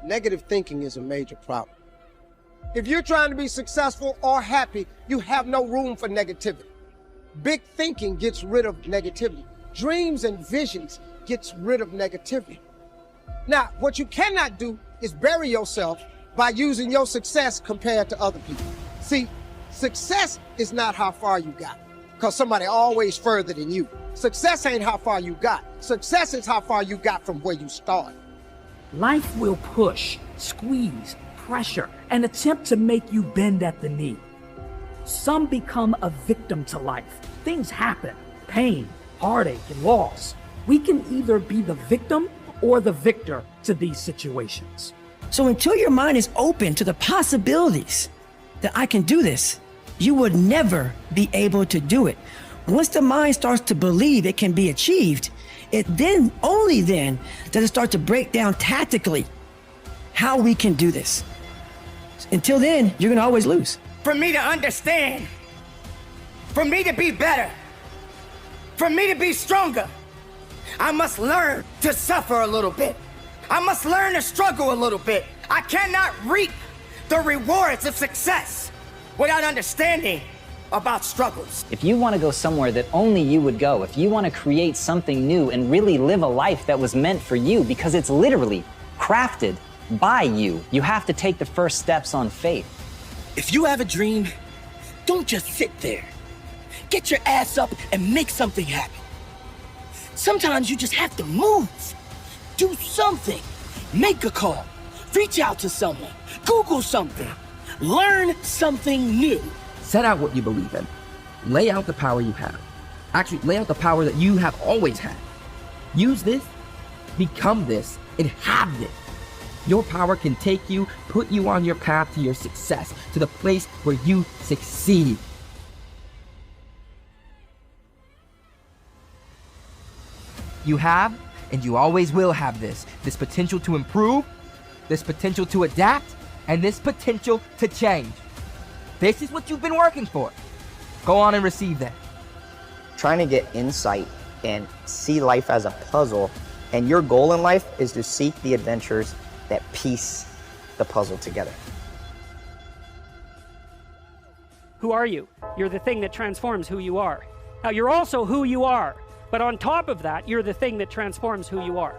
Negative thinking is a major problem. If you're trying to be successful or happy, you have no room for negativity. Big thinking gets rid of negativity. Dreams and visions gets rid of negativity. Now, what you cannot do is bury yourself by using your success compared to other people. See, success is not how far you got, because somebody always further than you. Success ain't how far you got. Success is how far you got from where you started. Life will push, squeeze, pressure, and attempt to make you bend at the knee. Some become a victim to life. Things happen, pain, heartache, and loss. We can either be the victim or the victor to these situations. So until your mind is open to the possibilities that I can do this, you would never be able to do it. Once the mind starts to believe it can be achieved, only then does it start to break down tactically how we can do this. Until then, you're gonna always lose. For me to understand, for me to be better, for me to be stronger, I must learn to suffer a little bit. I must learn to struggle a little bit. I cannot reap the rewards of success without understanding about struggles. If you want to go somewhere that only you would go, if you want to create something new and really live a life that was meant for you, because it's literally crafted by you, you have to take the first steps on faith. If you have a dream, don't just sit there. Get your ass up and make something happen. Sometimes you just have to move. Do something. Make a call. Reach out to someone. Google something. Learn something new. Set out what you believe in. Lay out the power you have. Actually, lay out the power that you have always had. Use this, become this, and have this. Your power can take you, put you on your path to your success, to the place where you succeed. You have, and you always will have this potential to improve, this potential to adapt, and this potential to change. This is what you've been working for. Go on and receive that. Trying to get insight and see life as a puzzle, and your goal in life is to seek the adventures that piece the puzzle together. Who are you? You're the thing that transforms who you are. Now, you're also who you are, but on top of that, you're the thing that transforms who you are.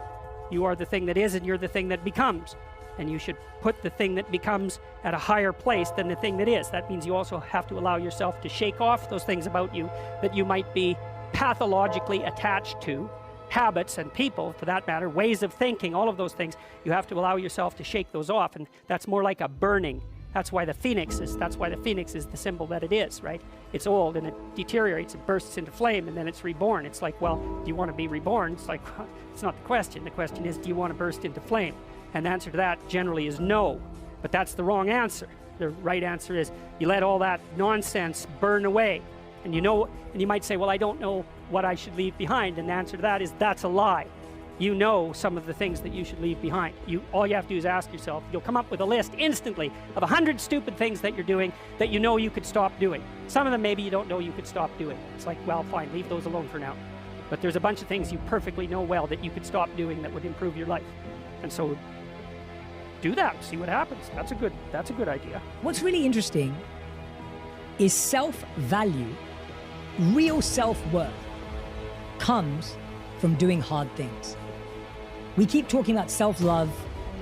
You are the thing that is, and you're the thing that becomes. And you should put the thing that becomes at a higher place than the thing that is. That means you also have to allow yourself to shake off those things about you that you might be pathologically attached to, habits and people, for that matter, ways of thinking, all of those things. You have to allow yourself to shake those off, and that's more like a burning. That's why the phoenix is the symbol that it is, right? It's old and it deteriorates, it bursts into flame, and then it's reborn. It's like, well, do you want to be reborn? It's like, it's not the question. The question is, do you want to burst into flame? And the answer to that generally is no, but that's the wrong answer. The right answer is you let all that nonsense burn away. And you might say, well, I don't know what I should leave behind. And the answer to that is that's a lie. You know some of the things that you should leave behind. All you have to do is ask yourself. You'll come up with a list instantly of 100 stupid things that you're doing that you know you could stop doing. Some of them maybe you don't know you could stop doing. It's like, well, fine, leave those alone for now. But there's a bunch of things you perfectly know well that you could stop doing that would improve your life. And so do that, see what happens. That's a good idea. What's really interesting is self-value, real self-worth, comes from doing hard things. We keep talking about self-love.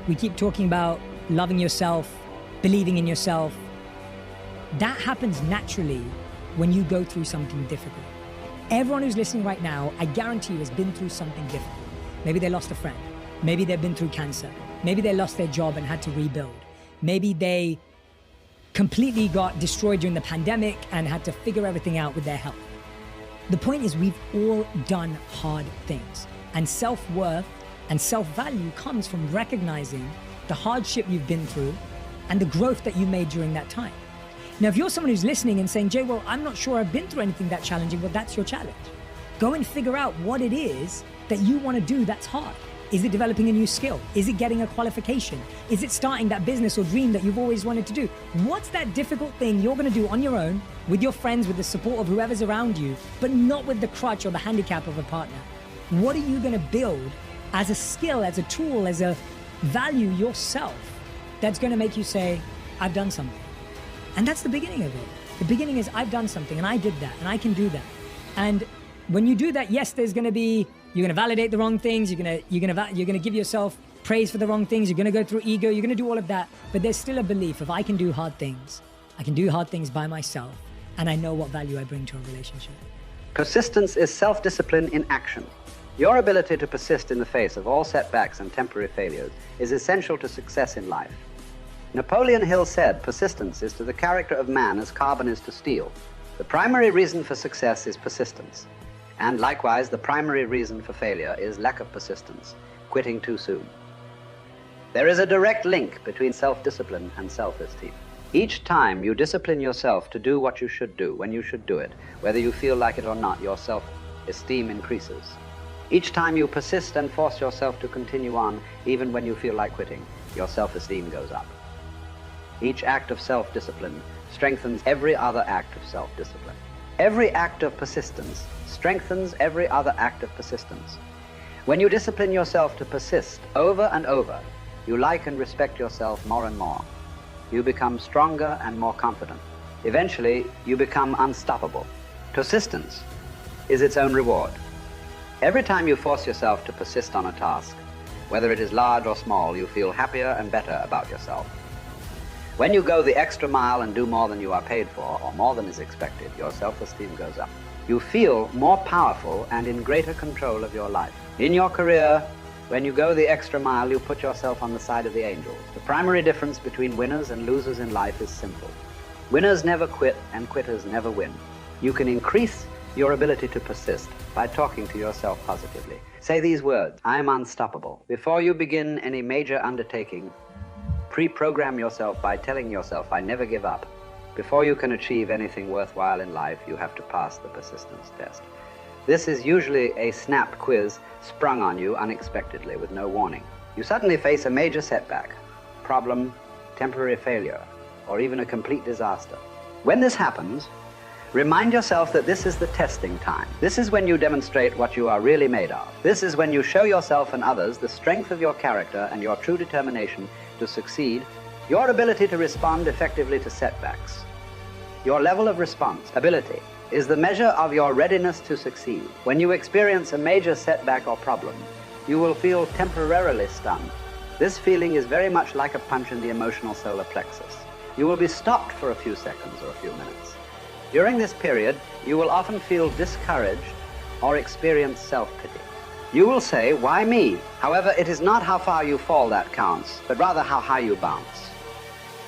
We keep talking about loving yourself, believing in yourself. That happens naturally when you go through something difficult. Everyone who's listening right now, I guarantee you, has been through something difficult. Maybe they lost a friend. Maybe they've been through cancer. Maybe they lost their job and had to rebuild. Maybe they completely got destroyed during the pandemic and had to figure everything out with their health. The point is, we've all done hard things, and self-worth and self-value comes from recognizing the hardship you've been through and the growth that you made during that time. Now, if you're someone who's listening and saying, Jay, well, I'm not sure I've been through anything that challenging, well, that's your challenge. Go and figure out what it is that you want to do that's hard. Is it developing a new skill? Is it getting a qualification? Is it starting that business or dream that you've always wanted to do? What's that difficult thing you're going to do on your own, with your friends, with the support of whoever's around you, but not with the crutch or the handicap of a partner? What are you going to build as a skill, as a tool, as a value yourself that's going to make you say, I've done something. And that's the beginning of it. The beginning is, I've done something and I did that and I can do that. And when you do that, yes, there's going to be, you're going to validate the wrong things. You're going to give yourself praise for the wrong things. You're going to go through ego. You're going to do all of that. But there's still a belief of, I can do hard things. I can do hard things by myself. And I know what value I bring to a relationship. Persistence is self-discipline in action. Your ability to persist in the face of all setbacks and temporary failures is essential to success in life. Napoleon Hill said, persistence is to the character of man as carbon is to steel. The primary reason for success is persistence. And likewise, the primary reason for failure is lack of persistence, quitting too soon. There is a direct link between self-discipline and self-esteem. Each time you discipline yourself to do what you should do, when you should do it, whether you feel like it or not, your self-esteem increases. Each time you persist and force yourself to continue on, even when you feel like quitting, your self-esteem goes up. Each act of self-discipline strengthens every other act of self-discipline. Every act of persistence strengthens every other act of persistence. When you discipline yourself to persist over and over, you like and respect yourself more and more. You become stronger and more confident. Eventually, you become unstoppable. Persistence is its own reward. Every time you force yourself to persist on a task, whether it is large or small, you feel happier and better about yourself. When you go the extra mile and do more than you are paid for, or more than is expected, your self-esteem goes up. You feel more powerful and in greater control of your life. In your career, when you go the extra mile, you put yourself on the side of the angels. The primary difference between winners and losers in life is simple. Winners never quit and quitters never win. You can increase your ability to persist by talking to yourself positively. Say these words, I am unstoppable. Before you begin any major undertaking, pre-program yourself by telling yourself, I never give up. Before you can achieve anything worthwhile in life, you have to pass the persistence test. This is usually a snap quiz sprung on you unexpectedly with no warning. You suddenly face a major setback, problem, temporary failure, or even a complete disaster. When this happens, remind yourself that this is the testing time. This is when you demonstrate what you are really made of. This is when you show yourself and others the strength of your character and your true determination to succeed, your ability to respond effectively to setbacks. Your level of response, ability, is the measure of your readiness to succeed. When you experience a major setback or problem, you will feel temporarily stunned. This feeling is very much like a punch in the emotional solar plexus. You will be stopped for a few seconds or a few minutes. During this period, you will often feel discouraged or experience self-pity. You will say, why me? However, it is not how far you fall that counts, but rather how high you bounce.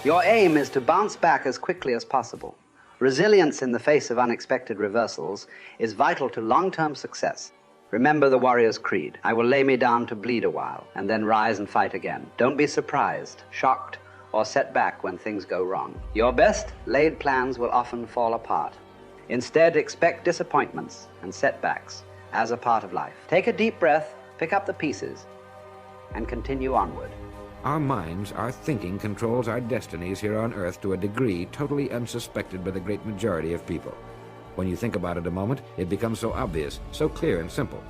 Your aim is to bounce back as quickly as possible. Resilience in the face of unexpected reversals is vital to long-term success. Remember the warrior's creed. I will lay me down to bleed a while and then rise and fight again. Don't be surprised, shocked, or set back when things go wrong. Your best laid plans will often fall apart. Instead, expect disappointments and setbacks as a part of life. Take a deep breath, pick up the pieces, and continue onward. Our minds, our thinking controls our destinies here on Earth to a degree totally unsuspected by the great majority of people. When you think about it a moment, it becomes so obvious, so clear and simple.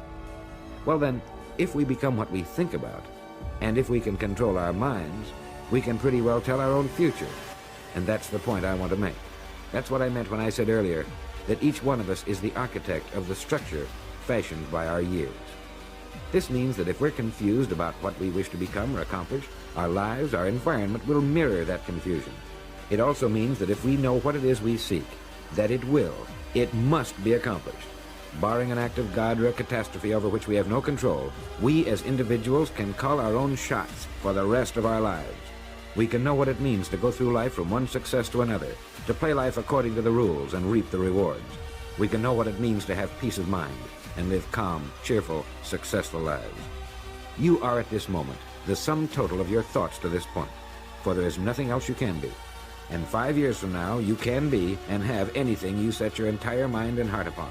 Well then, if we become what we think about, and if we can control our minds, we can pretty well tell our own future. And that's the point I want to make. That's what I meant when I said earlier that each one of us is the architect of the structure fashioned by our years. This means that if we're confused about what we wish to become or accomplish, our lives, our environment will mirror that confusion. It also means that if we know what it is we seek, that it must be accomplished. Barring an act of God or a catastrophe over which we have no control, we as individuals can call our own shots for the rest of our lives. We can know what it means to go through life from one success to another, to play life according to the rules and reap the rewards. We can know what it means to have peace of mind and live calm, cheerful, successful lives. You are at this moment the sum total of your thoughts to this point, for there is nothing else you can be. And 5 years from now, you can be and have anything you set your entire mind and heart upon.